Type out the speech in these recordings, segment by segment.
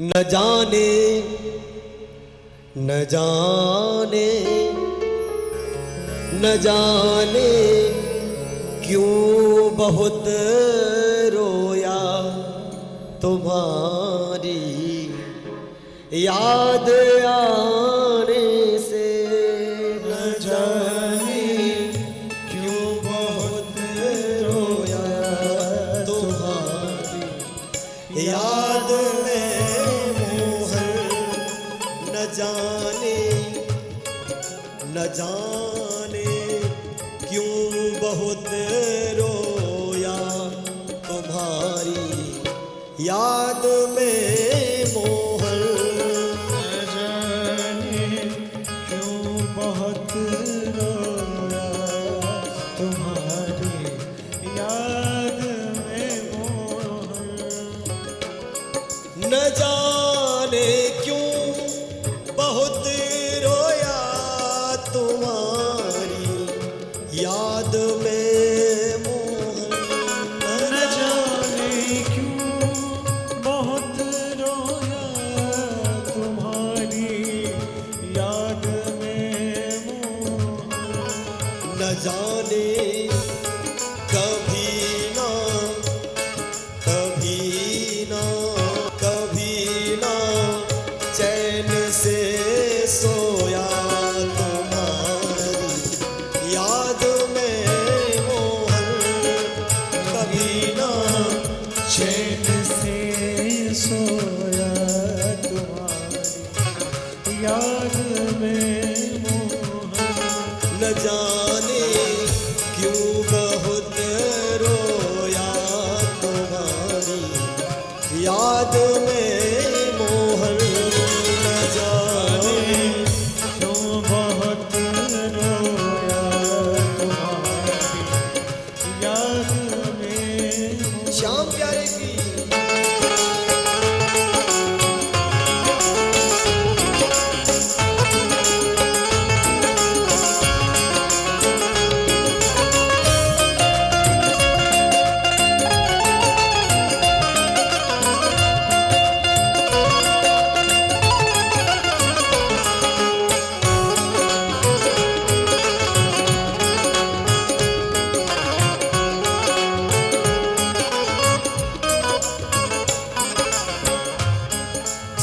न जाने न जाने न जाने क्यों बहुत रोया तुम्हारी याद आने से। न जाने क्यों बहुत रोया तुम्हारी याद में मोहन। न जाने क्यों बहुत रोया तुम्हारी याद में मोहन। न जाने क्यों बहुत रोया तुम्हारी याद में मोहन। न जाने क्यों बहुत रोया तुम्हारी याद में मोहन। न जाने क्यों बहुत रोया तुम्हारी याद में मोहन। न जाने कभी ना कभी ना कभी ना चैन से सोया तुम्हारी याद में मोहन। कभी ना चैन से सोया तुम्हारी याद में मोहन। न जाने क्यों बहुत रोया तुम्हारी याद में मोहन। न जाने क्यों बहुत रोया तुम्हारी याद में मोहन। श्याम प्यारे की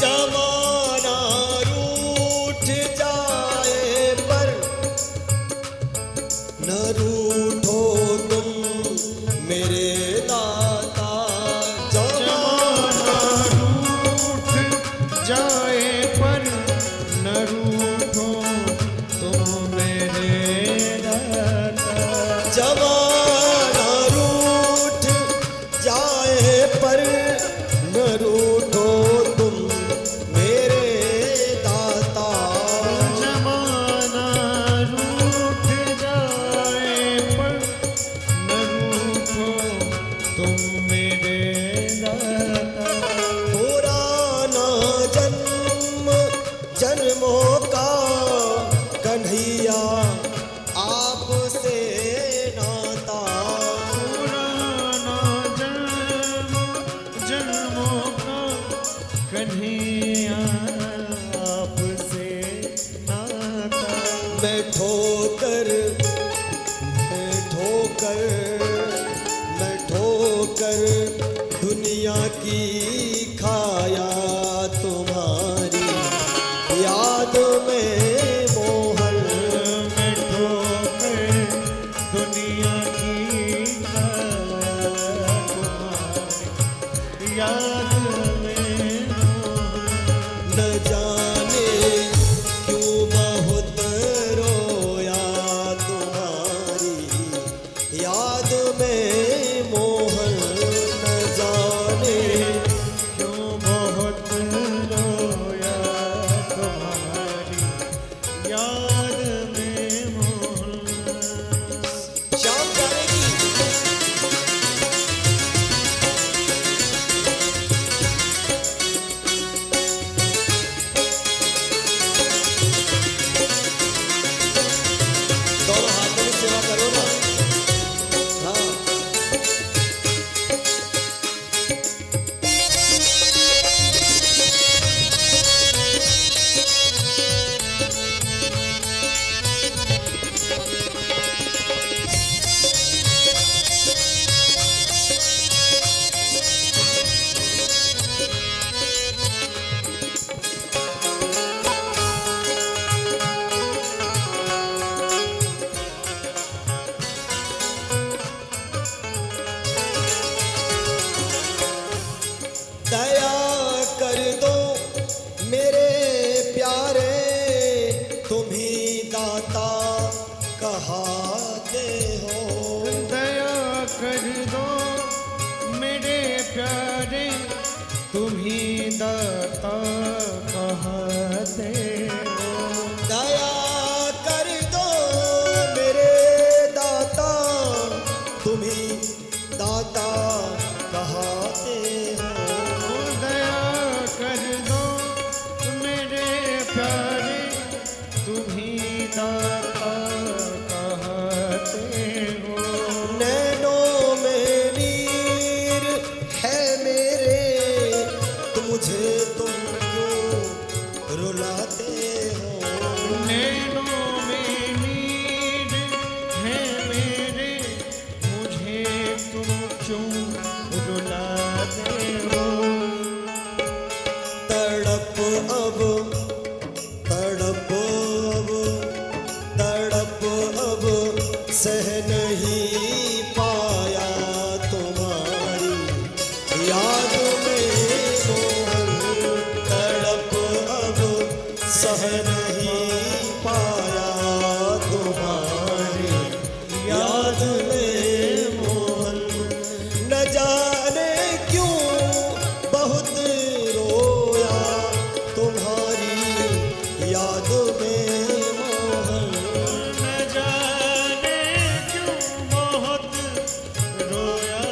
जमाना रूठ जाए पर न रूठो तुम मेरे दाता। जमाना रूठ जाए पर न रूठो तुम मेरे दाता। जमाना रूठ जाए पर न रूठो तुम मेरे दाता। जमाना रूठ जाए पर न रूठो तुम मेरे दाता। पुराना जन्म जन्मों का कन्हैया आपसे नाता। पुराना जन्म जन्मों का कन्हैया आपसे नाता। मैं ठोकर मैं ठोकर मैं ठोकर दुनिया की खाया तुम्हारी याद में मोहन। मैं ठोकर दुनिया की खाया तुम्हारी याद में मोहन। न जाने क्यों बहुत रोया तुम्हारी याद में मोहन। न जाने क्यों बहुत रोया तुम्हारी याद में मोहन। श्याम प्यारे की दाता कहते हो। दया कर दो मेरे दाता, तुम्ही दाता कहते हो। दया कर दो मेरे प्यारे, तुम्ही दाता कहते हो। नैनों में नीर है मेरे, तो मुझे तुम क्यों रुलाते हो। नैनों में नीर है मेरे, मुझे तुम क्यों रुलाते हो। तड़प अब तड़प अब तड़प अब सह नहीं पाया तुम्हारी याद में मोहन। तड़प अब सह नहीं पाया तुम्हारी याद में मोहन। न जाने क्यों बहुत रोया तुम्हारी याद में मोहन। न जाने क्यों बहुत रोया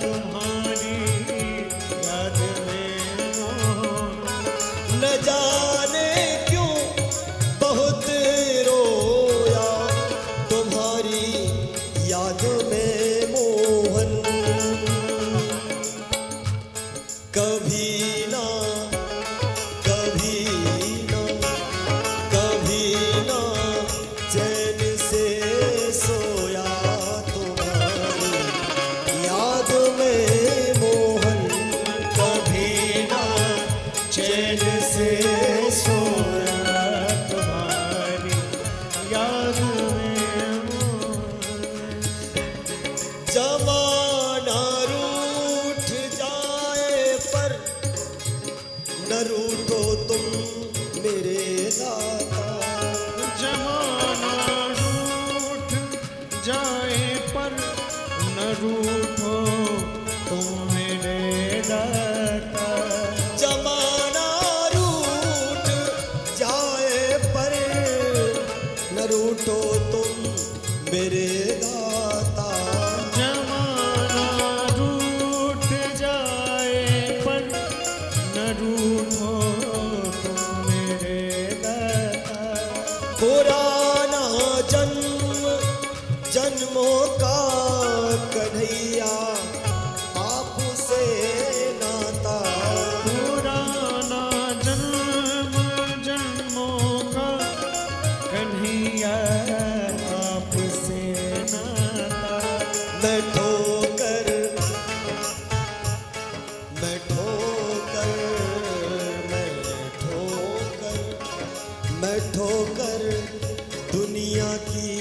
तुम्हारी याद में मोहन। न जाने क्यों बहुत रोया तुम्हारी याद में मोहन। कभी ना कभी ना कभी ना चैन से सोया तुम्हारी याद में मोहन। कभी ना चैन से सोया तुम्हारी याद में मोहन। जमाना रूठ जाए पर न रूठो तुम मेरे दाता। जमाना रूठ जाए पर न रूठो तुम मेरे दाता। जमाना रूठ जाए पर न रूठो तुम मेरे दाता। जमाना रूठ जाए पर न रूठो तुम मेरे दाता। पुराना जन्म जन्मों का कन्हैया आपसे नाता। पुराना जन्म जन्मों का कन्हैया आपसे नाता। मैं ठोकर मैं ठोकर मैं ठोकर मैं ठोकर दुनिया की